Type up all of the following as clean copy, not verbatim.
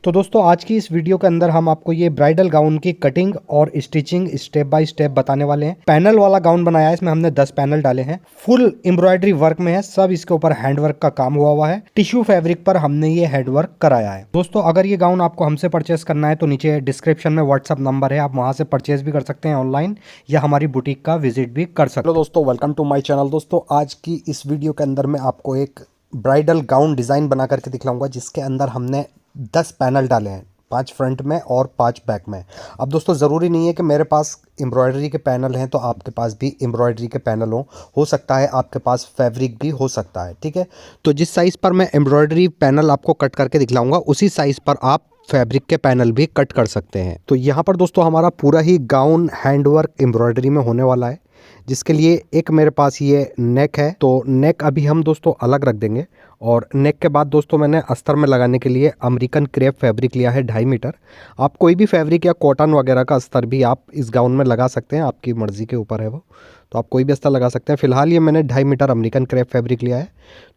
तो दोस्तों आज की इस वीडियो के अंदर हम आपको ये ब्राइडल गाउन की कटिंग और स्टिचिंग स्टेप बाय स्टेप बताने वाले हैं। पैनल वाला गाउन बनाया है, इसमें हमने 10 पैनल डाले हैं। फुल एम्ब्रॉयडरी वर्क में है, सब इसके ऊपर हैंड वर्क का काम हुआ है। टिश्यू फैब्रिक पर हमने ये हैंड वर्क कराया है। दोस्तों अगर ये गाउन आपको हमसे परचेस करना है तो नीचे डिस्क्रिप्शन में व्हाट्सअप नंबर है, आप वहां से परचेस भी कर सकते हैं ऑनलाइन या हमारी बुटीक का विजिट भी कर सकते हैं। दोस्तों वेलकम टू माई चैनल। दोस्तों आज की इस वीडियो के अंदर मैं आपको एक ब्राइडल गाउन डिजाइन बना करके दिखलाऊंगा, जिसके अंदर हमने 10 पैनल डाले हैं, 5 फ्रंट में और 5 बैक में। अब दोस्तों ज़रूरी नहीं है कि मेरे पास एम्ब्रॉयडरी के पैनल हैं तो आपके पास भी एम्ब्रॉयडरी के पैनल हो सकता है आपके पास फैब्रिक भी हो सकता है, ठीक है। तो जिस साइज़ पर मैं एम्ब्रॉयडरी पैनल आपको कट करके दिखलाऊंगा उसी साइज़ पर आप फैब्रिक के पैनल भी कट कर सकते हैं। तो यहाँ पर दोस्तों हमारा पूरा ही गाउन हैंडवर्क एम्ब्रॉयडरी में होने वाला है, जिसके लिए एक मेरे पास ये नेक है। तो नेक अभी हम दोस्तों अलग रख देंगे। और नेक के बाद दोस्तों मैंने अस्तर में लगाने के लिए अमेरिकन क्रेप फैब्रिक लिया है 2.5 मीटर। आप कोई भी फैब्रिक या कॉटन वगैरह का अस्तर भी आप इस गाउन में लगा सकते हैं, आपकी मर्ज़ी के ऊपर है वो, तो आप कोई भी अस्तर लगा सकते हैं। फिलहाल ये मैंने 2.5 मीटर अमेरिकन क्रेप फैब्रिक लिया है।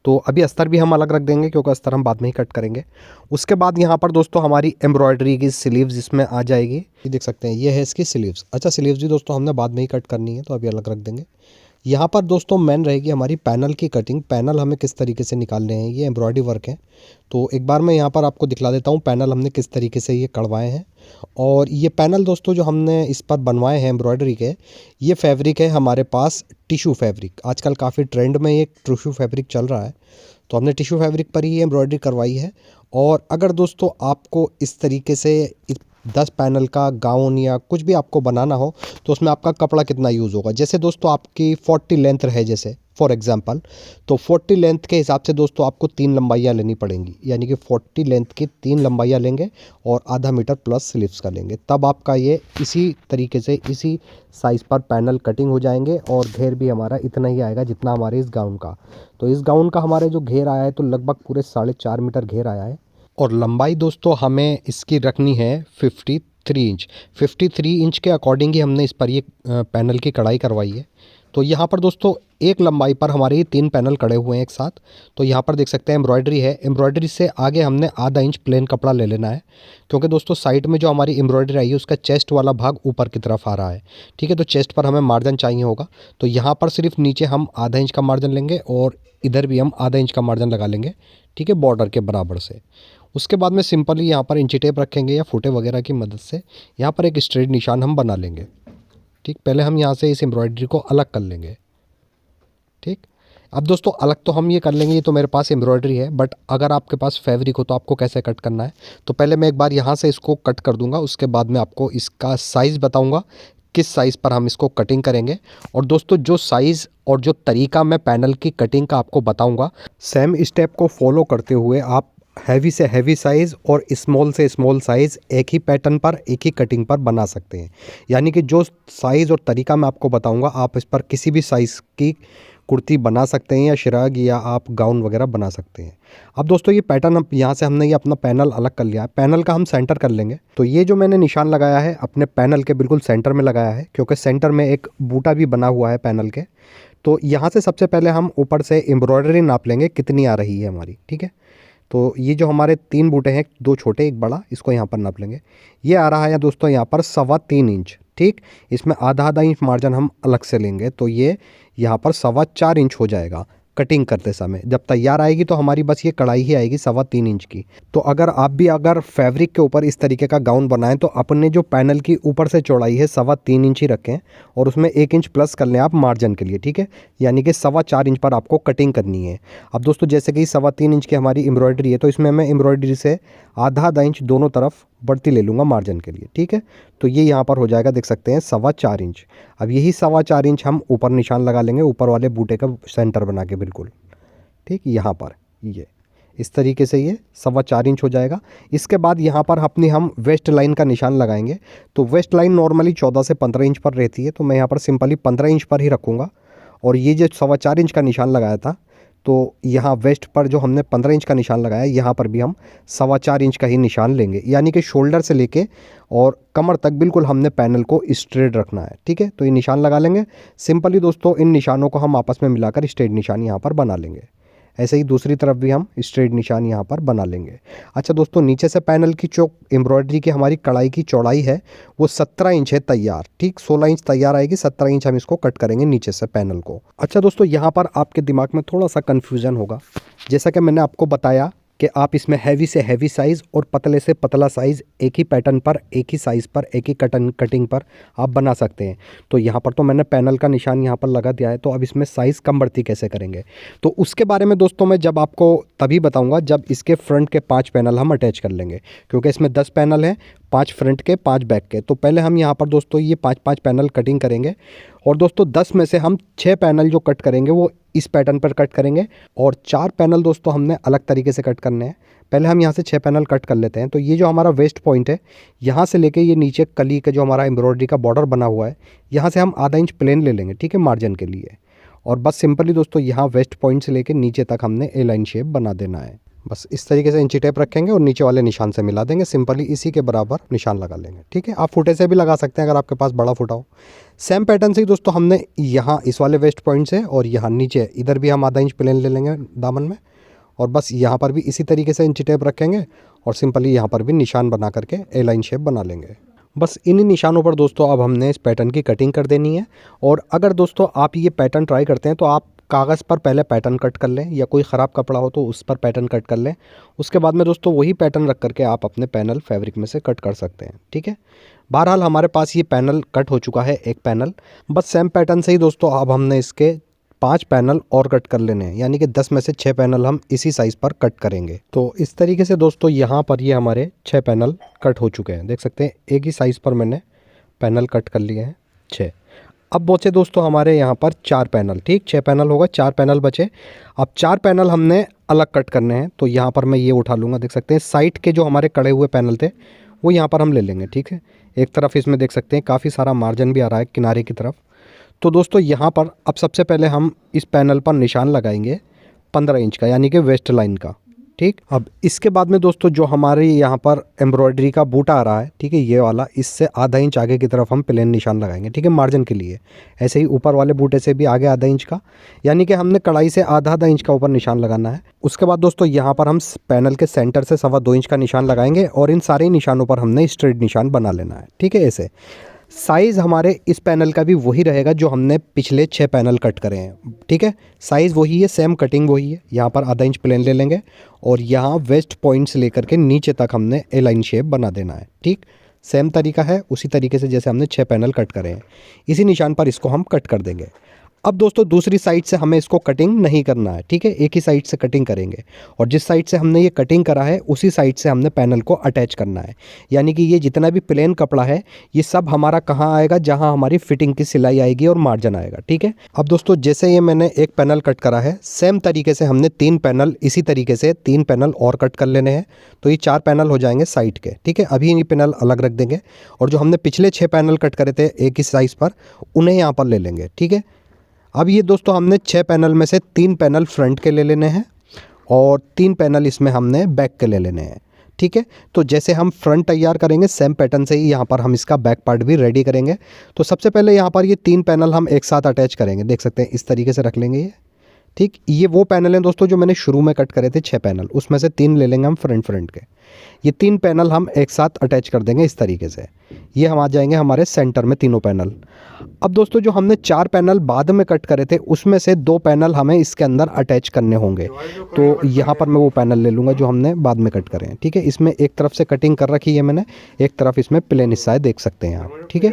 तो अभी अस्तर भी हम अलग रख देंगे क्योंकि अस्तर हम बाद में ही कट करेंगे। उसके बाद यहाँ पर दोस्तों हमारी एम्ब्रॉयडरी की स्लीव्स इसमें आ जाएगी, ये देख सकते हैं, ये है इसकी स्लीव्स। अच्छा, स्लीव्स भी दोस्तों हमने बाद में ही कट करनी है तो अभी अलग रख देंगे। यहाँ पर दोस्तों मेन रहेगी हमारी पैनल की कटिंग। पैनल हमें किस तरीके से निकालने हैं, ये एम्ब्रॉयडरी वर्क है। तो एक बार मैं यहाँ पर आपको दिखला देता हूँ पैनल हमने किस तरीके से ये कढ़वाए हैं। और ये पैनल दोस्तों जो हमने इस पर बनवाए हैं एम्ब्रॉयडरी के, ये फैब्रिक है हमारे पास टिश्यू फैब्रिक। आजकल काफ़ी ट्रेंड में ये टिश्यू फैब्रिक चल रहा है, तो हमने टिश्यू फैब्रिक पर ही ये एम्ब्रॉयडरी करवाई है। और अगर दोस्तों आपको इस तरीके से 10 पैनल का गाउन या कुछ भी आपको बनाना हो तो उसमें आपका कपड़ा कितना यूज़ होगा। जैसे दोस्तों आपकी 40 लेंथ है, जैसे फॉर एग्जांपल, तो 40 लेंथ के हिसाब से दोस्तों आपको 3 लंबाइयाँ लेनी पड़ेंगी, यानी कि 40 लेंथ की 3 लंबाइयाँ लेंगे और आधा मीटर प्लस स्लीव्स का लेंगे, तब आपका ये इसी तरीके से इसी साइज़ पर पैनल कटिंग हो जाएंगे। और घेर भी हमारा इतना ही आएगा जितना हमारे इस गाउन का। तो इस गाउन का हमारे जो घेर आया है तो लगभग पूरे 4.5 मीटर घेर आया है। और लंबाई दोस्तों हमें इसकी रखनी है 53 इंच। 53 इंच के अकॉर्डिंग ही हमने इस पर ये पैनल की कढ़ाई करवाई है। तो यहाँ पर दोस्तों एक लंबाई पर हमारे ये 3 पैनल कड़े हुए हैं एक साथ। तो यहाँ पर देख सकते हैं एम्ब्रॉयडरी है, एम्ब्रॉयडरी से आगे हमने आधा इंच प्लेन कपड़ा ले लेना है, क्योंकि दोस्तों साइड में जो हमारी एम्ब्रॉयडरी आई है उसका चेस्ट वाला भाग ऊपर की तरफ आ रहा है, ठीक है। तो चेस्ट पर हमें मार्जिन चाहिए होगा, तो यहाँ पर सिर्फ नीचे हम आधा इंच का मार्जिन लेंगे और इधर भी हम आधा इंच का मार्जिन लगा लेंगे, ठीक है, बॉर्डर के बराबर से। उसके बाद में सिंपली यहाँ पर इंची टेप रखेंगे या फुटे वगैरह की मदद से यहाँ पर एक स्ट्रेट निशान हम बना लेंगे, ठीक। पहले हम यहाँ से इस एम्ब्रॉयडरी को अलग कर लेंगे, ठीक। अब दोस्तों अलग तो हम ये कर लेंगे, ये तो मेरे पास एम्ब्रॉयडरी है, बट अगर आपके पास फैब्रिक हो तो आपको कैसे कट करना है। तो पहले मैं एक बार यहाँ से इसको कट कर दूंगा, उसके बाद में आपको इसका साइज़ बताऊँगा किस साइज़ पर हम इसको कटिंग करेंगे। और दोस्तों जो साइज़ और जो तरीका मैं पैनल की कटिंग का आपको बताऊँगा, सेम स्टेप को फॉलो करते हुए आप हैवी से हैवी साइज़ और स्मॉल से स्मॉल साइज़ एक ही पैटर्न पर एक ही कटिंग पर बना सकते हैं। यानी कि जो साइज़ और तरीका मैं आपको बताऊंगा आप इस पर किसी भी साइज़ की कुर्ती बना सकते हैं या श्रग या आप गाउन वगैरह बना सकते हैं। अब दोस्तों ये पैटर्न अब यहाँ से हमने ये अपना पैनल अलग कर लिया है, पैनल का हम सेंटर कर लेंगे। तो ये जो मैंने निशान लगाया है अपने पैनल के बिल्कुल सेंटर में लगाया है, क्योंकि सेंटर में एक बूटा भी बना हुआ है पैनल के। तो यहाँ से सबसे पहले हम ऊपर से एम्ब्रॉयडरी नाप लेंगे कितनी आ रही है हमारी, ठीक है। तो ये जो हमारे 3 बूटे हैं, 2 छोटे 1 बड़ा, इसको यहाँ पर नाप लेंगे। ये आ रहा है दोस्तों यहाँ पर 3.25 इंच, ठीक। इसमें आधा इंच मार्जिन हम अलग से लेंगे, तो ये यहाँ पर 4.25 इंच हो जाएगा कटिंग करते समय। जब तैयार आएगी तो हमारी बस ये कढ़ाई ही आएगी 3.25 इंच की। तो अगर फैब्रिक के ऊपर इस तरीके का गाउन बनाएं तो अपने जो पैनल की ऊपर से चौड़ाई है 3.25 इंच ही रखें और उसमें 1 इंच प्लस कर लें आप मार्जिन के लिए, ठीक है। यानी कि 4.25 इंच पर आपको कटिंग करनी है। अब दोस्तों जैसे कि 3.25 इंच की हमारी एम्ब्रॉयडरी है, तो इसमें मैं एम्ब्रॉयडरी से आधा इंच दोनों तरफ बढ़ती ले लूँगा मार्जिन के लिए, ठीक है। तो ये यहाँ पर हो जाएगा, देख सकते हैं 4.25 इंच। अब यही 4.25 इंच हम ऊपर निशान लगा लेंगे, ऊपर वाले बूटे का सेंटर बना के बिल्कुल, ठीक। यहाँ पर ये इस तरीके से ये 4.25 इंच हो जाएगा। इसके बाद यहाँ पर हम वेस्ट लाइन का निशान लगाएंगे। तो वेस्ट लाइन नॉर्मली 14 से 15 इंच पर रहती है, तो मैं यहाँ पर सिंपली 15 इंच पर ही रखूँगा। और ये जो 4.25 इंच का निशान लगाया था, तो यहाँ वेस्ट पर जो हमने 15 इंच का निशान लगाया, यहाँ पर भी हम 4.25 इंच का ही निशान लेंगे, यानी कि शोल्डर से लेके और कमर तक बिल्कुल हमने पैनल को स्ट्रेट रखना है, ठीक है। तो ये निशान लगा लेंगे सिंपली दोस्तों। इन निशानों को हम आपस में मिलाकर स्ट्रेट निशान यहाँ पर बना लेंगे। ऐसे ही दूसरी तरफ भी हम स्ट्रेट निशान यहाँ पर बना लेंगे। अच्छा दोस्तों, नीचे से पैनल की जो एम्ब्रॉयडरी की हमारी कढ़ाई की चौड़ाई है वो 17 इंच है तैयार, ठीक 16 इंच तैयार आएगी, 17 इंच हम इसको कट करेंगे नीचे से पैनल को। अच्छा दोस्तों, यहाँ पर आपके दिमाग में थोड़ा सा कन्फ्यूज़न होगा, जैसा कि मैंने आपको बताया कि आप इसमें हैवी से हैवी साइज़ और पतले से पतला साइज़ एक ही पैटर्न पर, एक ही साइज़ पर, एक ही कटिंग पर आप बना सकते हैं। तो यहाँ पर तो मैंने पैनल का निशान यहाँ पर लगा दिया है, तो अब इसमें साइज़ कम बढ़ती कैसे करेंगे, तो उसके बारे में दोस्तों मैं जब आपको तभी बताऊँगा जब इसके फ्रंट के 5 पैनल हम अटैच कर लेंगे, क्योंकि इसमें 10 पैनल हैं, 5 फ्रंट के 5 बैक के। तो पहले हम यहाँ पर दोस्तों ये 5-5 पैनल कटिंग करेंगे, और दोस्तों 10 में से हम 6 पैनल जो कट करेंगे वो इस पैटर्न पर कट करेंगे, और 4 पैनल दोस्तों हमने अलग तरीके से कट करने हैं। पहले हम यहाँ से 6 पैनल कट कर लेते हैं। तो ये जो हमारा वेस्ट पॉइंट है, यहाँ से लेके ये नीचे कली का जो हमारा एम्ब्रॉयडरी का बॉर्डर बना हुआ है, यहाँ से हम आधा इंच प्लेन ले लेंगे, ठीक है, मार्जिन के लिए। और बस सिंपली दोस्तों यहाँ वेस्ट पॉइंट से लेके नीचे तक हमने ए लाइन शेप बना देना है। बस इस तरीके से इंची टेप रखेंगे और नीचे वाले निशान से मिला देंगे, सिंपली इसी के बराबर निशान लगा लेंगे, ठीक है। आप फुटे से भी लगा सकते हैं अगर आपके पास बड़ा फुटा हो। सेम पैटर्न से ही दोस्तों हमने यहाँ इस वाले वेस्ट पॉइंट से और यहाँ नीचे इधर भी हम आधा इंच प्लेन ले लेंगे दामन में, और बस यहाँ पर भी इसी तरीके से इंची टेप रखेंगे और सिंपली यहाँ पर भी निशान बना करके ए लाइन शेप बना लेंगे। बस इन्हीं निशानों पर दोस्तों अब हमने इस पैटर्न की कटिंग कर देनी है। और अगर दोस्तों आप ये पैटर्न ट्राई करते हैं तो आप कागज़ पर पहले पैटर्न कट कर लें, या कोई ख़राब कपड़ा हो तो उस पर पैटर्न कट कर लें। उसके बाद में दोस्तों वही पैटर्न रख करके आप अपने पैनल फैब्रिक में से कट कर सकते हैं, ठीक है। बहरहाल हमारे पास ये पैनल कट हो चुका है, एक पैनल। बस सेम पैटर्न से ही दोस्तों अब हमने इसके 5 पैनल और कट कर लेने हैं, यानी कि 10 में से 6 पैनल हम इसी साइज़ पर कट करेंगे। तो इस तरीके से दोस्तों यहाँ पर ये हमारे 6 पैनल कट हो चुके हैं, देख सकते हैं एक ही साइज़ पर मैंने पैनल कट कर लिए हैं 6। अब बचे दोस्तों हमारे यहाँ पर 4 पैनल, ठीक 6 पैनल होगा, 4 पैनल बचे। अब 4 पैनल हमने अलग कट करने हैं, तो यहाँ पर मैं ये उठा लूँगा, देख सकते हैं साइड के जो हमारे कड़े हुए पैनल थे वो यहाँ पर हम ले लेंगे, ठीक है। एक तरफ इसमें देख सकते हैं काफ़ी सारा मार्जिन भी आ रहा है किनारे की तरफ। तो दोस्तों यहाँ पर अब सबसे पहले हम इस पैनल पर निशान लगाएंगे 15 इंच का, यानी कि वेस्ट लाइन का, ठीक। अब इसके बाद में दोस्तों जो हमारे यहाँ पर एम्ब्रॉयडरी का बूटा आ रहा है, ठीक है, ये वाला, इससे आधा इंच आगे की तरफ हम प्लेन निशान लगाएंगे, ठीक है, मार्जिन के लिए। ऐसे ही ऊपर वाले बूटे से भी आगे आधा इंच का, यानी कि हमने कढ़ाई से आधा इंच का ऊपर निशान लगाना है। उसके बाद दोस्तों यहाँ पर हम पैनल के सेंटर से 2.25 इंच का निशान लगाएंगे, और इन सारे निशानों पर हमने स्ट्रेट निशान बना लेना है, ठीक है। ऐसे साइज़ हमारे इस पैनल का भी वही रहेगा जो हमने पिछले 6 पैनल कट करे हैं, ठीक है। साइज़ वही है, सेम कटिंग वही है। यहाँ पर आधा इंच प्लेन ले लेंगे और यहाँ वेस्ट पॉइंट से लेकर के नीचे तक हमने ए लाइन शेप बना देना है, ठीक। सेम तरीका है, उसी तरीके से जैसे हमने 6 पैनल कट करे हैं, इसी निशान पर इसको हम कट कर देंगे। अब दोस्तों दूसरी साइड से हमें इसको कटिंग नहीं करना है, ठीक है, एक ही साइड से कटिंग करेंगे, और जिस साइड से हमने ये कटिंग करा है उसी साइड से हमने पैनल को अटैच करना है। यानी कि ये जितना भी प्लेन कपड़ा है ये सब हमारा कहाँ आएगा, जहाँ हमारी फिटिंग की सिलाई आएगी और मार्जिन आएगा, ठीक है। अब दोस्तों जैसे ये मैंने एक पैनल कट करा है, सेम तरीके से हमने 3 पैनल इसी तरीके से 3 पैनल और कट कर लेने हैं, तो ये 4 पैनल हो जाएंगे साइड के, ठीक है। अभी ये पैनल अलग रख देंगे, और जो हमने पिछले 6 पैनल कट करे थे एक ही साइज़ पर, उन्हें यहाँ पर ले लेंगे, ठीक है। अब ये दोस्तों हमने 6 पैनल में से 3 पैनल फ्रंट के ले लेने हैं और 3 पैनल इसमें हमने बैक के ले लेने हैं, ठीक है। तो जैसे हम फ्रंट तैयार करेंगे सेम पैटर्न से ही यहाँ पर हम इसका बैक पार्ट भी रेडी करेंगे। तो सबसे पहले यहाँ पर ये 3 पैनल हम एक साथ अटैच करेंगे, देख सकते हैं इस तरीके से रख लेंगे ये, ठीक। ये वो पैनल हैं दोस्तों जो मैंने शुरू में कट करे थे 6 पैनल, उसमें से 3 ले लेंगे हम फ्रंट के। ये 3 पैनल हम एक साथ अटैच कर देंगे इस तरीके से, ये हम आ जाएंगे हमारे सेंटर में तीनों पैनल। अब दोस्तों जो हमने 4 पैनल बाद में कट करे थे उसमें से 2 पैनल हमें इसके अंदर अटैच करने होंगे, तो यहाँ पर मैं वो पैनल ले लूँगा जो हमने बाद में कट करे हैं, ठीक है। इसमें एक तरफ से कटिंग कर रखी है मैंने, एक तरफ इसमें प्लेन हिस्सा है, देख सकते हैं आप, ठीक है।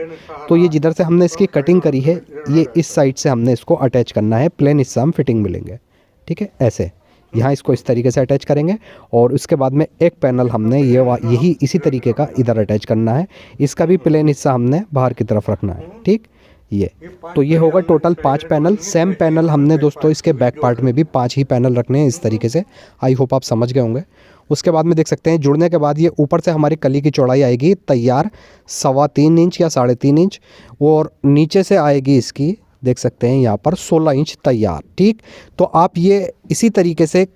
तो ये जिधर से हमने इसकी कटिंग करी है ये इस साइड से हमने इसको अटैच करना है, प्लेन हिस्सा हम फिटिंग मिलेंगे, ठीक है। ऐसे यहाँ इसको इस तरीके से अटैच करेंगे, और उसके बाद में एक पैनल हमने यही इसी तरीके का इधर अटैच करना है, इसका भी प्लेन हिस्सा हमने बाहर की तरफ रखना है, ठीक। ये तो ये होगा टोटल 5 पैनल। सेम पैनल हमने दोस्तों इसके बैक पार्ट में भी 5 ही पैनल रखने हैं इस तरीके से, आई होप आप समझ गए होंगे। उसके बाद में देख सकते हैं जुड़ने के बाद ये ऊपर से हमारी कली की चौड़ाई आएगी तैयार 3.25 इंच या 3.5 इंच, और नीचे से आएगी इसकी देख सकते हैं यहाँ पर 16 इंच तैयार, ठीक। तो आप ये इसी तरीके से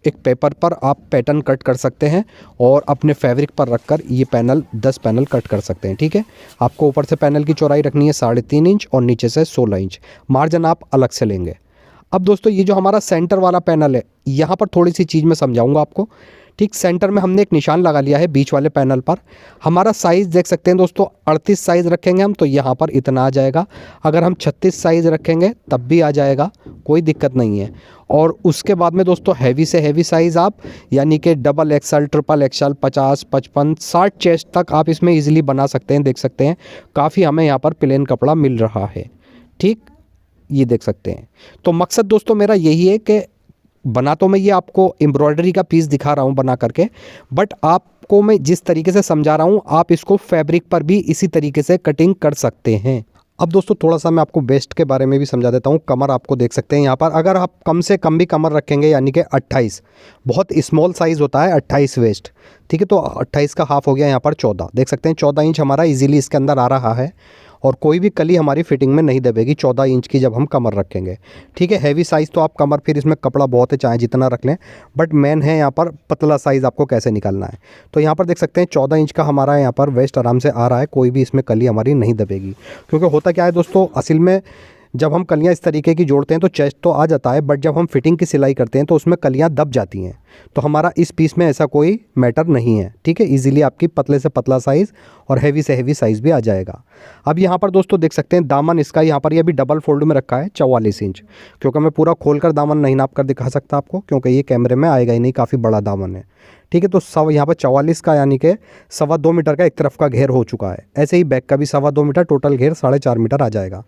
एक पेपर पर आप पैटर्न कट कर सकते हैं और अपने फैब्रिक पर रखकर ये पैनल 10 पैनल कट कर सकते हैं, ठीक है। आपको ऊपर से पैनल की चौड़ाई रखनी है 3.5 इंच और नीचे से 16 इंच, मार्जिन आप अलग से लेंगे। अब दोस्तों ये जो हमारा सेंटर वाला पैनल है, यहाँ पर थोड़ी सी चीज़ मैं समझाऊंगा आपको। ठीक सेंटर में हमने एक निशान लगा लिया है बीच वाले पैनल पर। हमारा साइज़ देख सकते हैं दोस्तों, 38 साइज़ रखेंगे हम तो यहाँ पर इतना आ जाएगा। अगर हम 36 साइज़ रखेंगे तब भी आ जाएगा, कोई दिक्कत नहीं है। और उसके बाद में दोस्तों हैवी से हैवी साइज़ आप, यानी कि double axle, triple axle, 50, 55, 60 chest तक आप इसमें ईजिली बना सकते हैं। देख सकते हैं काफ़ी हमें यहाँ पर प्लेन कपड़ा मिल रहा है। ठीक, ये देख सकते हैं। तो मकसद दोस्तों मेरा यही है कि बना तो मैं ये आपको एम्ब्रॉयडरी का पीस दिखा रहा हूँ बना करके, बट आपको मैं जिस तरीके से समझा रहा हूँ आप इसको फैब्रिक पर भी इसी तरीके से कटिंग कर सकते हैं। अब दोस्तों थोड़ा सा मैं आपको वेस्ट के बारे में भी समझा देता हूँ। कमर आपको देख सकते हैं यहाँ पर, अगर आप कम से कम भी कमर रखेंगे यानी कि 28, बहुत स्मॉल साइज़ होता है 28 वेस्ट, ठीक है। तो 28 का हाफ हो गया यहाँ पर 14, देख सकते हैं 14 इंच हमारा इजीली इसके अंदर आ रहा है। और कोई भी कली हमारी फिटिंग में नहीं दबेगी 14 इंच की जब हम कमर रखेंगे, ठीक है। हैवी साइज़ तो आप कमर फिर इसमें कपड़ा बहुत है चाहे जितना रख लें, बट मेन है यहाँ पर पतला साइज़ आपको कैसे निकालना है। तो यहाँ पर देख सकते हैं 14 इंच का हमारा यहाँ पर वेस्ट आराम से आ रहा है, कोई भी इसमें कली हमारी नहीं दबेगी। क्योंकि होता क्या है दोस्तों, असल में जब हम कलियाँ इस तरीके की जोड़ते हैं तो चेस्ट तो आ जाता है, बट जब हम फिटिंग की सिलाई करते हैं तो उसमें कलियाँ दब जाती हैं। तो हमारा इस पीस में ऐसा कोई मैटर नहीं है, ठीक है। इजीली आपकी पतले से पतला साइज़ और हैवी से हैवी साइज़ भी आ जाएगा। अब यहाँ पर दोस्तों देख सकते हैं दामन इसका यहाँ पर ये भी डबल फोल्ड में रखा है 44 इंच, क्योंकि मैं पूरा खोलकर दामन नहीं नाप कर दिखा सकता आपको, क्योंकि ये कैमरे में आएगा ही नहीं, काफ़ी बड़ा दामन है, ठीक है। तो सब यहाँ पर 44 का यानी कि 2.25 मीटर का एक तरफ का घेर हो चुका है। ऐसे ही बैक का भी 2.25 मीटर, टोटल घेर 4.5 मीटर आ जाएगा।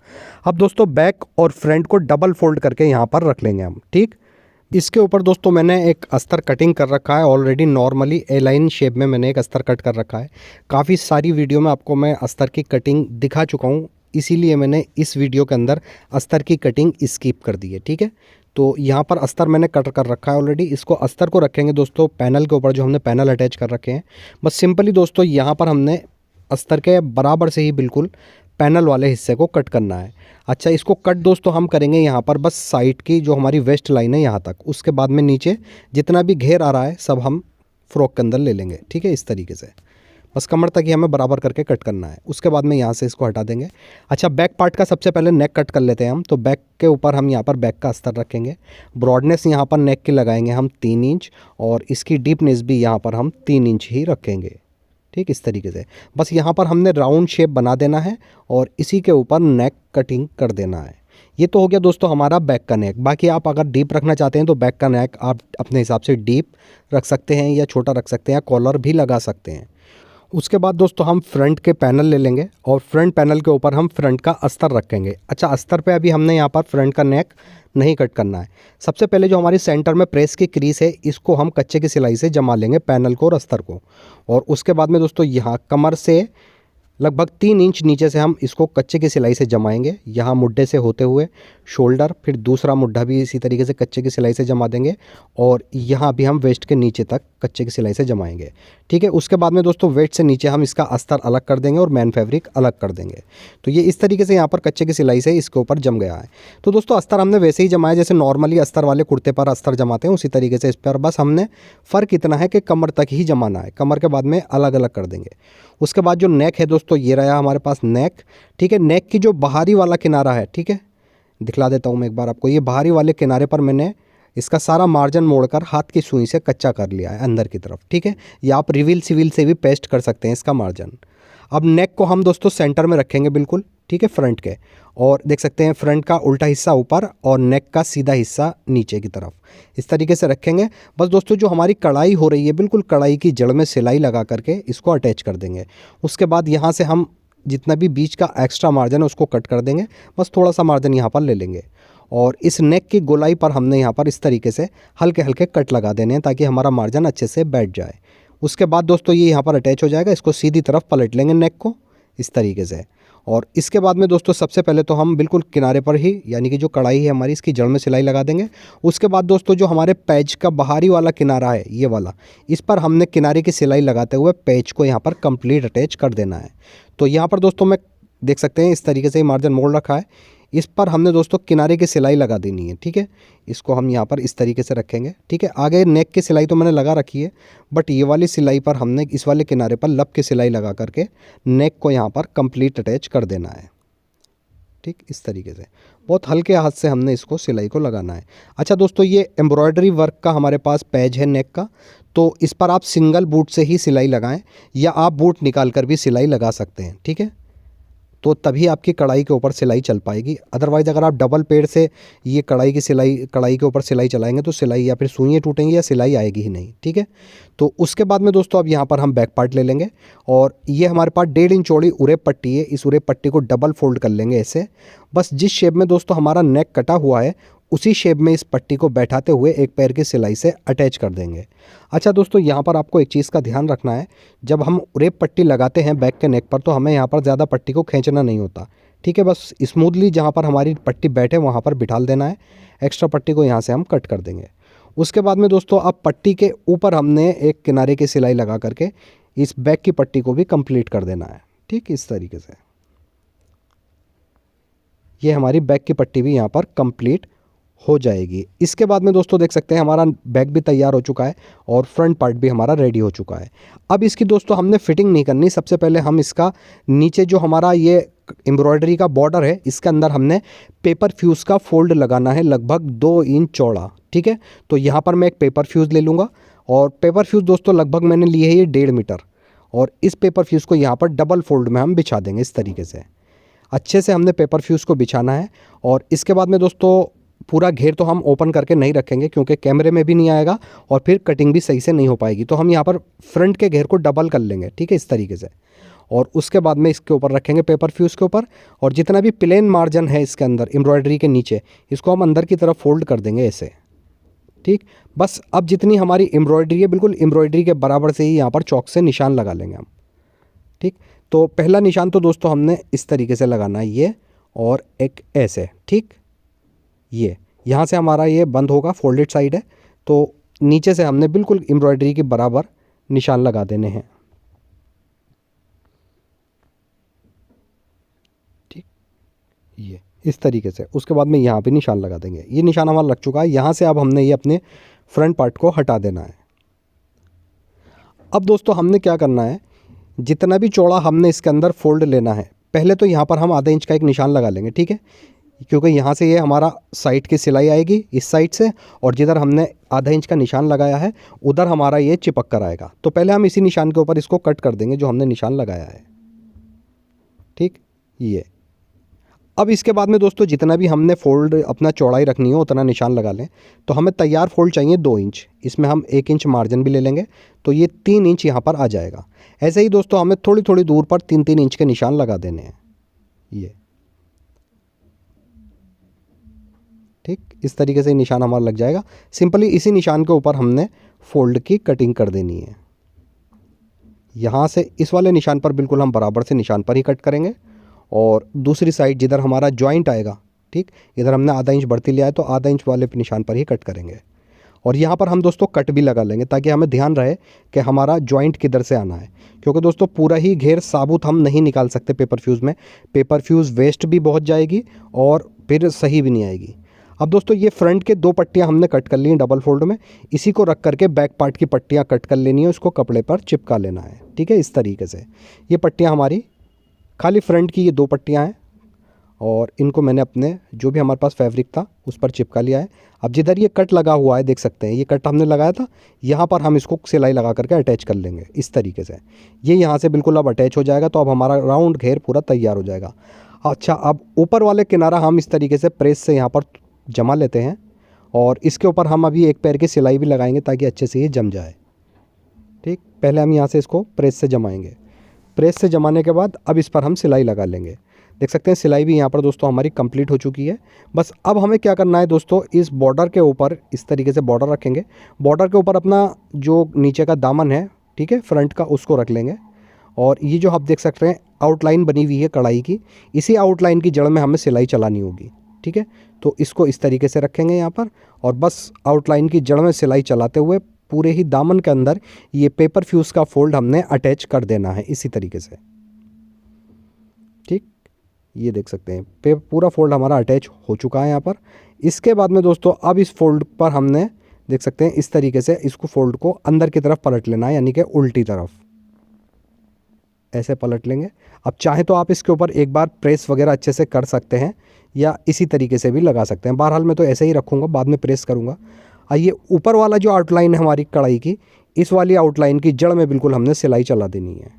अब दोस्तों बैक और फ्रंट को डबल फोल्ड करके यहाँ पर रख लेंगे हम, ठीक। इसके ऊपर दोस्तों मैंने एक अस्तर कटिंग कर रखा है ऑलरेडी, नॉर्मली ए लाइन शेप में मैंने एक अस्तर कट कर रखा है। काफ़ी सारी वीडियो में आपको मैं अस्तर की कटिंग दिखा चुका हूँ, इसीलिए मैंने इस वीडियो के अंदर अस्तर की कटिंग स्किप कर दी है, ठीक है। तो यहाँ पर अस्तर मैंने कट कर रखा है ऑलरेडी। इसको अस्तर को रखेंगे दोस्तों पैनल के ऊपर, जो हमने पैनल अटैच कर रखे हैं। बस सिंपली दोस्तों यहाँ पर हमने अस्तर के बराबर से ही बिल्कुल पैनल वाले हिस्से को कट करना है। अच्छा, इसको कट दोस्तों हम करेंगे यहाँ पर बस साइड की जो हमारी वेस्ट लाइन है यहाँ तक। उसके बाद में नीचे जितना भी घेर आ रहा है सब हम फ्रॉक के अंदर ले लेंगे, ठीक है, इस तरीके से। बस कमर तक ही हमें बराबर करके कट करना है। उसके बाद में यहाँ से इसको हटा देंगे। अच्छा, बैक पार्ट का सबसे पहले नेक कट कर लेते हैं हम। तो बैक के ऊपर हम यहाँ पर बैक का अस्तर रखेंगे। ब्रॉडनेस यहाँ पर नेक की लगाएंगे हम 3 इंच, और इसकी डीपनेस भी यहाँ पर हम 3 इंच ही रखेंगे, ठीक, इस तरीके से। बस यहाँ पर हमने राउंड शेप बना देना है और इसी के ऊपर नेक कटिंग कर देना है। ये तो हो गया दोस्तों हमारा बैक का नेक। बाकी आप अगर डीप रखना चाहते हैं तो बैक का नेक आप अपने हिसाब से डीप रख सकते हैं या छोटा रख सकते हैं, कॉलर भी लगा सकते हैं। उसके बाद दोस्तों हम फ्रंट के पैनल ले लेंगे और फ्रंट पैनल के ऊपर हम फ्रंट का अस्तर रखेंगे। अच्छा, अस्तर पे अभी हमने यहाँ पर फ्रंट का नेक नहीं कट करना है। सबसे पहले जो हमारी सेंटर में प्रेस की क्रीज है इसको हम कच्चे की सिलाई से जमा लेंगे, पैनल को और अस्तर को। और उसके बाद में दोस्तों यहाँ कमर से लगभग 3 इंच नीचे से हम इसको कच्चे की सिलाई से जमाएंगे, यहाँ मुड्ढे से होते हुए शोल्डर, फिर दूसरा मुड्ढा भी इसी तरीके से कच्चे की सिलाई से जमा देंगे, और यहाँ भी हम वेस्ट के नीचे तक कच्चे की सिलाई से जमाएंगे, ठीक है। उसके बाद में दोस्तों वेस्ट से नीचे हम इसका अस्तर अलग कर देंगे और मैन फैब्रिक अलग कर देंगे। तो ये इस तरीके से यहाँ पर कच्चे की सिलाई से इसके ऊपर जम गया है। तो दोस्तों अस्तर हमने वैसे ही जमाया जैसे नॉर्मली अस्तर वाले कुर्ते पर अस्तर जमाते हैं, उसी तरीके से इस पर। बस हमने फ़र्क इतना है कि कमर तक ही जमाना है, कमर के बाद में अलग अलग कर देंगे। उसके बाद जो नेक है दोस्तों, ये रहा हमारे पास नेक, ठीक है। नेक की जो बाहरी वाला किनारा है, ठीक है, दिखला देता हूँ मैं एक बार आपको। ये बाहरी वाले किनारे पर मैंने इसका सारा मार्जिन मोड़कर हाथ की सुई से कच्चा कर लिया है अंदर की तरफ, ठीक है। या आप रिवील सिविल से भी पेस्ट कर सकते हैं इसका मार्जिन। अब नेक को हम दोस्तों सेंटर में रखेंगे बिल्कुल, ठीक है, फ्रंट के। और देख सकते हैं फ्रंट का उल्टा हिस्सा ऊपर और नेक का सीधा हिस्सा नीचे की तरफ, इस तरीके से रखेंगे। बस दोस्तों जो हमारी कढ़ाई हो रही है बिल्कुल कढ़ाई की जड़ में सिलाई लगा करके इसको अटैच कर देंगे। उसके बाद यहाँ से हम जितना भी बीच का एक्स्ट्रा मार्जिन है उसको कट कर देंगे। बस थोड़ा सा मार्जिन यहाँ पर ले लेंगे और इस नेक की गोलाई पर हमने यहाँ पर इस तरीके से हल्के हल्के कट लगा देने हैं ताकि हमारा मार्जिन अच्छे से बैठ जाए। उसके बाद दोस्तों ये यहाँ पर अटैच हो जाएगा। इसको सीधी तरफ पलट लेंगे नेक को इस तरीके से। और इसके बाद में दोस्तों सबसे पहले तो हम बिल्कुल किनारे पर ही, यानी कि जो कढ़ाई है हमारी, इसकी जड़ में सिलाई लगा देंगे। उसके बाद दोस्तों जो हमारे पैच का बाहरी वाला किनारा है ये वाला, इस पर हमने किनारे की सिलाई लगाते हुए पैच को यहाँ पर कंप्लीट अटैच कर देना है। तो यहाँ पर दोस्तों मैं देख सकते हैं इस तरीके से मार्जिन मोड़ रखा है, इस पर हमने दोस्तों किनारे की सिलाई लगा देनी है, ठीक है। इसको हम यहाँ पर इस तरीके से रखेंगे, ठीक है। आगे नेक की सिलाई तो मैंने लगा रखी है, बट ये वाली सिलाई पर हमने इस वाले किनारे पर लब की सिलाई लगा करके नेक को यहाँ पर कंप्लीट अटैच कर देना है, ठीक, इस तरीके से बहुत हल्के हाथ से हमने इसको सिलाई को लगाना है। अच्छा दोस्तों, ये एम्ब्रॉयडरी वर्क का हमारे पास पैच है नेक का, तो इस पर आप सिंगल बूट से ही सिलाई लगाएं या आप बूट निकाल कर भी सिलाई लगा सकते हैं। ठीक है, तो तभी आपकी कढ़ाई के ऊपर सिलाई चल पाएगी। अदरवाइज़ अगर आप डबल पेड़ से ये कढ़ाई के ऊपर सिलाई चलाएंगे तो सिलाई या फिर सुइयाँ टूटेंगी या सिलाई आएगी ही नहीं। ठीक है, तो उसके बाद में दोस्तों अब यहाँ पर हम बैक पार्ट ले लेंगे और ये हमारे पास 1.5 इंच चौड़ी उरेप पट्टी है। इस उरेप पट्टी को डबल फोल्ड कर लेंगे ऐसे, बस जिस शेप में दोस्तों हमारा नेक कटा हुआ है उसी शेप में इस पट्टी को बैठाते हुए एक पैर की सिलाई से अटैच कर देंगे। अच्छा दोस्तों, यहाँ पर आपको एक चीज़ का ध्यान रखना है, जब हम उरेप पट्टी लगाते हैं बैक के नेक पर तो हमें यहाँ पर ज़्यादा पट्टी को खींचना नहीं होता। ठीक है, बस स्मूथली जहाँ पर हमारी पट्टी बैठे वहाँ पर बिठाल देना है। एक्स्ट्रा पट्टी को यहाँ से हम कट कर देंगे। उसके बाद में दोस्तों अब पट्टी के ऊपर हमने एक किनारे की सिलाई लगा करके इस बैक की पट्टी को भी कंप्लीट कर देना है। ठीक, इस तरीके से ये हमारी बैक की पट्टी भी यहाँ पर कंप्लीट हो जाएगी। इसके बाद में दोस्तों देख सकते हैं हमारा बैक भी तैयार हो चुका है और फ्रंट पार्ट भी हमारा रेडी हो चुका है। अब इसकी दोस्तों हमने फिटिंग नहीं करनी। सबसे पहले हम इसका नीचे जो हमारा ये एम्ब्रॉयडरी का बॉर्डर है इसके अंदर हमने पेपर फ्यूज़ का फोल्ड लगाना है लगभग 2 इंच चौड़ा। ठीक है, तो यहाँ पर मैं एक पेपर फ्यूज़ ले लूँगा और पेपर फ्यूज़ दोस्तों लगभग मैंने लिए है ये 1.5 मीटर और इस पेपर फ्यूज़ को यहाँ पर डबल फोल्ड में हम बिछा देंगे। इस तरीके से अच्छे से हमने पेपर फ्यूज़ को बिछाना है और इसके बाद में दोस्तों पूरा घेर तो हम ओपन करके नहीं रखेंगे क्योंकि कैमरे में भी नहीं आएगा और फिर कटिंग भी सही से नहीं हो पाएगी, तो हम यहाँ पर फ्रंट के घेर को डबल कर लेंगे। ठीक है, इस तरीके से और उसके बाद में इसके ऊपर रखेंगे पेपर फ्यूज़ के ऊपर और जितना भी प्लेन मार्जिन है इसके अंदर एम्ब्रॉयडरी के नीचे इसको हम अंदर की तरफ फोल्ड कर देंगे ऐसे। ठीक, बस अब जितनी हमारी एम्ब्रॉयडरी है बिल्कुल एम्ब्रॉयडरी के बराबर से ही यहाँ पर चौक से निशान लगा लेंगे हम। ठीक, तो पहला निशान तो दोस्तों हमने इस तरीके से लगाना है ये और एक ऐसे। ठीक, ये यहाँ से हमारा ये बंद होगा, फोल्डेड साइड है, तो नीचे से हमने बिल्कुल एम्ब्रॉयडरी के बराबर निशान लगा देने हैं। ठीक, ये इस तरीके से उसके बाद में यहाँ पे निशान लगा देंगे। ये निशान हमारा लग चुका है। यहाँ से अब हमने ये अपने फ्रंट पार्ट को हटा देना है। अब दोस्तों हमने क्या करना है, जितना भी चौड़ा हमने इसके अंदर फोल्ड लेना है पहले तो यहाँ पर हम आधा इंच का एक निशान लगा लेंगे। ठीक है, क्योंकि यहाँ से ये हमारा साइड की सिलाई आएगी इस साइड से और जिधर हमने आधा इंच का निशान लगाया है उधर हमारा ये चिपक कर आएगा। तो पहले हम इसी निशान के ऊपर इसको कट कर देंगे जो हमने निशान लगाया है। ठीक, ये अब इसके बाद में दोस्तों जितना भी हमने फोल्ड अपना चौड़ाई रखनी हो उतना निशान लगा लें। तो हमें तैयार फोल्ड चाहिए 2 इंच, इसमें हम 1 इंच मार्जिन भी ले लेंगे तो ये 3 इंच यहाँ पर आ जाएगा। ऐसे ही दोस्तों हमें थोड़ी थोड़ी दूर पर 3-3 इंच के निशान लगा देने हैं। ये ठीक, इस तरीके से निशान हमारा लग जाएगा। सिंपली इसी निशान के ऊपर हमने फोल्ड की कटिंग कर देनी है। यहाँ से इस वाले निशान पर बिल्कुल हम बराबर से निशान पर ही कट करेंगे और दूसरी साइड जिधर हमारा जॉइंट आएगा, ठीक, इधर हमने आधा इंच बढ़ती लिया है तो आधा इंच वाले निशान पर ही कट करेंगे। और यहाँ पर हम दोस्तों कट भी लगा लेंगे ताकि हमें ध्यान रहे कि हमारा जॉइंट किधर से आना है, क्योंकि दोस्तों पूरा ही घेर साबुत हम नहीं निकाल सकते पेपर फ्यूज़ में। पेपर फ्यूज़ वेस्ट भी बहुत जाएगी और फिर सही भी नहीं आएगी। अब दोस्तों ये फ्रंट के 2 पट्टियाँ हमने कट कर ली हैं डबल फोल्ड में, इसी को रख करके बैक पार्ट की पट्टियाँ कट कर लेनी है, उसको कपड़े पर चिपका लेना है। ठीक है, इस तरीके से ये पट्टियाँ हमारी खाली फ्रंट की ये 2 पट्टियाँ हैं और इनको मैंने अपने जो भी हमारे पास फैब्रिक था उस पर चिपका लिया है। अब जिधर ये कट लगा हुआ है देख सकते हैं, ये कट हमने लगाया था, यहाँ पर हम इसको सिलाई लगा करके अटैच कर लेंगे इस तरीके से। ये यहाँ से बिल्कुल अब अटैच हो जाएगा तो अब हमारा राउंड घेर पूरा तैयार हो जाएगा। अच्छा, अब ऊपर वाले किनारा हम इस तरीके से प्रेस से यहाँ पर जमा लेते हैं और इसके ऊपर हम अभी एक पैर की सिलाई भी लगाएंगे ताकि अच्छे से ये जम जाए। ठीक, पहले हम यहाँ से इसको प्रेस से जमाएंगे। प्रेस से जमाने के बाद अब इस पर हम सिलाई लगा लेंगे। देख सकते हैं सिलाई भी यहाँ पर दोस्तों हमारी कंप्लीट हो चुकी है। बस अब हमें क्या करना है दोस्तों, इस बॉर्डर के ऊपर इस तरीके से बॉर्डर रखेंगे। बॉर्डर के ऊपर अपना जो नीचे का दामन है, ठीक है, फ्रंट का, उसको रख लेंगे और ये जो आप देख सकते हैं आउटलाइन बनी हुई है कढ़ाई की, इसी आउटलाइन की जड़ में हमें सिलाई चलानी होगी। ठीक है, तो इसको इस तरीके से रखेंगे यहाँ पर और बस आउटलाइन की जड़ में सिलाई चलाते हुए पूरे ही दामन के अंदर ये पेपर फ्यूज़ का फोल्ड हमने अटैच कर देना है इसी तरीके से। ठीक, ये देख सकते हैं पूरा फोल्ड हमारा अटैच हो चुका है यहाँ पर। इसके बाद में दोस्तों अब इस फोल्ड पर हमने देख सकते हैं इस तरीके से इसको फोल्ड को अंदर की तरफ पलट लेना है, यानी कि उल्टी तरफ। ऐसे पलट लेंगे। अब चाहे तो आप इसके ऊपर एक बार प्रेस वगैरह अच्छे से कर सकते हैं या इसी तरीके से भी लगा सकते हैं। बहरहाल मैं तो ऐसे ही रखूँगा, बाद में प्रेस करूँगा। आइए, ऊपर वाला जो आउटलाइन है हमारी कढ़ाई की, इस वाली आउटलाइन की जड़ में बिल्कुल हमने सिलाई चला देनी है।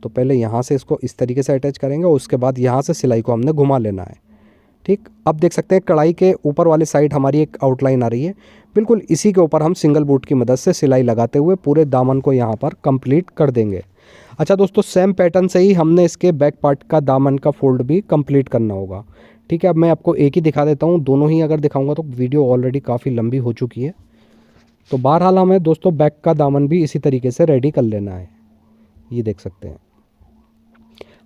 तो पहले यहाँ से इसको इस तरीके से अटैच करेंगे और उसके बाद यहाँ से सिलाई को हमने घुमा लेना है। ठीक, अब देख सकते हैं कढ़ाई के ऊपर वाले साइड हमारी एक आउटलाइन आ रही है। बिल्कुल इसी के ऊपर हम सिंगल बूट की मदद से सिलाई लगाते हुए पूरे दामन को यहाँ पर कंप्लीट कर देंगे। अच्छा दोस्तों, सेम पैटर्न से ही हमने इसके बैक पार्ट का दामन का फोल्ड भी कंप्लीट करना होगा। ठीक है, अब मैं आपको एक ही दिखा देता हूँ, दोनों ही अगर दिखाऊंगा तो वीडियो ऑलरेडी काफ़ी लंबी हो चुकी है। तो बहरहाल हमें दोस्तों बैक का दामन भी इसी तरीके से रेडी कर लेना है। ये देख सकते हैं,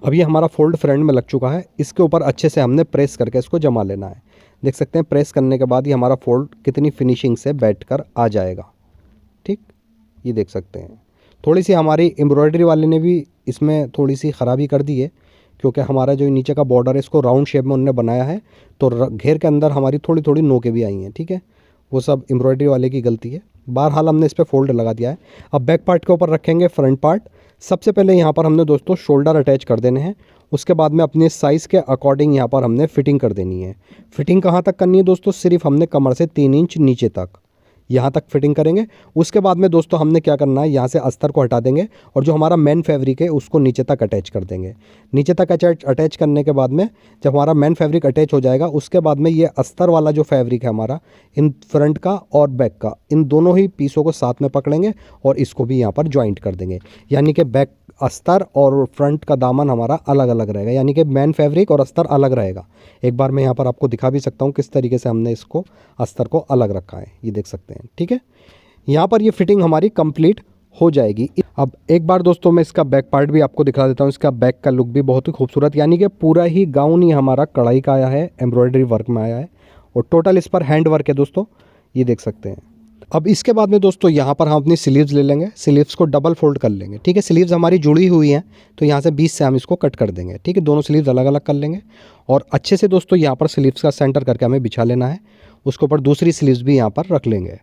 अब ये हमारा फोल्ड फ्रंट में लग चुका है। इसके ऊपर अच्छे से हमने प्रेस करके इसको जमा लेना है। देख सकते हैं प्रेस करने के बाद ये हमारा फोल्ड कितनी फिनिशिंग से बैठ कर आ जाएगा। ठीक, ये देख सकते हैं। थोड़ी सी हमारी एम्ब्रॉयडरी वाले ने भी इसमें थोड़ी सी ख़राबी कर दी है, क्योंकि हमारा जो नीचे का बॉर्डर है इसको राउंड शेप में उन्होंने बनाया है, तो घेर के अंदर हमारी थोड़ी थोड़ी नोकें भी आई हैं। ठीक है, वो सब एम्ब्रॉयडरी वाले की गलती है। बहरहाल हमने इस पर फोल्ड लगा दिया है। अब बैक पार्ट के ऊपर रखेंगे फ्रंट पार्ट। सबसे पहले यहाँ पर हमने दोस्तों शोल्डर अटैच कर देने हैं। उसके बाद में अपने साइज़ के अकॉर्डिंग यहाँ पर हमने फिटिंग कर देनी है। फिटिंग कहाँ तक करनी है दोस्तों? सिर्फ हमने कमर से 3 इंच नीचे तक, यहाँ तक फिटिंग करेंगे। उसके बाद में दोस्तों हमने क्या करना है, यहाँ से अस्तर को हटा देंगे और जो हमारा मेन फैब्रिक है उसको नीचे तक अटैच कर देंगे। नीचे तक अटैच करने के बाद में जब हमारा मेन फैब्रिक अटैच हो जाएगा, उसके बाद में ये अस्तर वाला जो फैब्रिक है हमारा, इन फ्रंट का और बैक का, इन दोनों ही पीसों को साथ में पकड़ेंगे और इसको भी यहाँ पर ज्वाइंट कर देंगे। यानी कि बैक अस्तर और फ्रंट का दामन हमारा अलग अलग रहेगा, यानी कि मेन फैब्रिक और अस्तर अलग रहेगा। एक बार मैं यहाँ पर आपको दिखा भी सकता हूँ किस तरीके से हमने इसको अस्तर को अलग रखा है, ये देख सकते हैं। ठीक है, यहाँ पर ये फिटिंग हमारी कंप्लीट हो जाएगी। अब एक बार दोस्तों मैं इसका बैक पार्ट भी आपको दिखा देता हूँ। इसका बैक का लुक भी बहुत ही खूबसूरत, यानी कि पूरा ही गाउन ही हमारा कढ़ाई का आया है, एम्ब्रॉयडरी वर्क में आया है और टोटल इस पर हैंड वर्क है दोस्तों, ये देख सकते हैं। अब इसके बाद में दोस्तों यहाँ पर हम अपनी स्लीव्स ले लेंगे, स्लीव्स को डबल फोल्ड कर लेंगे। ठीक है, स्लीव्स हमारी जुड़ी हुई हैं तो यहाँ से बीच से हम इसको कट कर देंगे। ठीक है, दोनों स्लीव्स अलग अलग कर लेंगे और अच्छे से दोस्तों यहाँ पर स्लीव्स का सेंटर करके हमें बिछा लेना है। उसके ऊपर दूसरी स्लीव्स भी यहाँ पर रख लेंगे।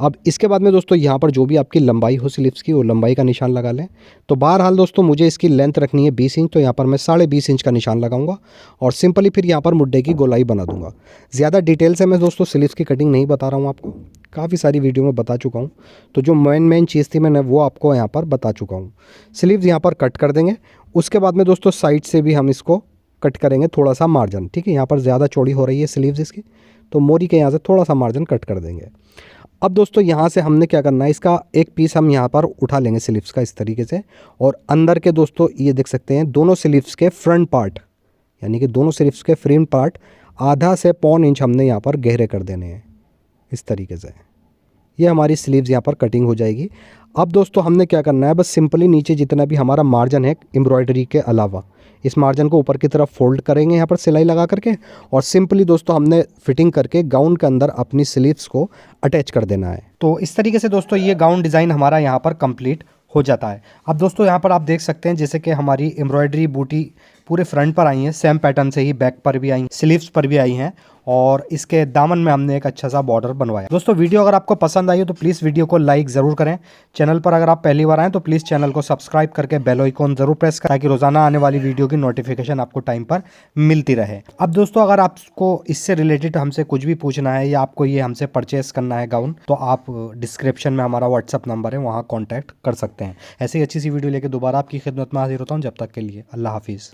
अब इसके बाद में दोस्तों यहाँ पर जो भी आपकी लंबाई हो स्लीव्स की, वो लंबाई का निशान लगा लें। तो बहरहाल दोस्तों मुझे इसकी लेंथ रखनी है 20 इंच, तो यहाँ पर मैं 20.5 इंच का निशान लगाऊंगा और सिंपली फिर यहाँ पर मुड्डे की गोलाई बना दूंगा। ज़्यादा डिटेल से मैं दोस्तों स्लीव्स की कटिंग नहीं बता रहा हूँ आपको, काफ़ी सारी वीडियो में बता चुका हूँ। तो जो मेन चीज़ थी मैंने वो आपको यहाँ पर बता चुका हूँ। स्लीव्स यहाँ पर कट कर देंगे। उसके बाद में दोस्तों साइड से भी हम इसको कट करेंगे थोड़ा सा मार्जिन। ठीक है, यहाँ पर ज़्यादा चौड़ी हो रही है स्लीव्स इसकी, तो मोरी के यहाँ से थोड़ा सा मार्जिन कट कर देंगे। अब दोस्तों यहाँ से हमने क्या करना है, इसका एक पीस हम यहाँ पर उठा लेंगे स्लीव्स का इस तरीके से, और अंदर के दोस्तों ये देख सकते हैं दोनों स्लीव्स के फ्रंट पार्ट, यानी कि दोनों स्लीव्स के फ्रंट पार्ट आधा से पौन इंच हमने यहाँ पर गहरे कर देने हैं इस तरीके से। ये हमारी स्लीव्स यहाँ पर कटिंग हो जाएगी। अब दोस्तों हमने क्या करना है, बस सिंपली नीचे जितना भी हमारा मार्जिन है एम्ब्रॉयडरी के अलावा, इस मार्जिन को ऊपर की तरफ फोल्ड करेंगे यहाँ पर सिलाई लगा करके, और सिंपली दोस्तों हमने फिटिंग करके गाउन के अंदर अपनी स्लीव्स को अटैच कर देना है। तो इस तरीके से दोस्तों ये गाउन डिज़ाइन हमारा यहाँ पर कंप्लीट हो जाता है। अब दोस्तों यहाँ पर आप देख सकते हैं जैसे कि हमारी एम्ब्रॉयडरी बूटी पूरे फ्रंट पर आई है, सेम पैटर्न से ही बैक पर भी आई, स्लीव्स पर भी आई हैं, और इसके दामन में हमने एक अच्छा सा बॉर्डर बनवाया। दोस्तों वीडियो अगर आपको पसंद आई हो तो प्लीज़ वीडियो को लाइक ज़रूर करें। चैनल पर अगर आप पहली बार आएँ तो प्लीज़ चैनल को सब्सक्राइब करके बेल आइकॉन ज़रूर प्रेस करें, ताकि रोज़ाना आने वाली वीडियो की नोटिफिकेशन आपको टाइम पर मिलती रहे। अब दोस्तों अगर आपको इससे रिलेटेड हमसे कुछ भी पूछना है या आपको ये हमसे परचेस करना है गाउन, तो आप डिस्क्रिप्शन में हमारा व्हाट्सअप नंबर है, वहाँ कॉन्टैक्ट कर सकते हैं। ऐसी अच्छी सी वीडियो लेकर दोबारा आपकी खिदमत में हाजिर होता हूँ। जब तक के लिए अल्लाह हाफिज़।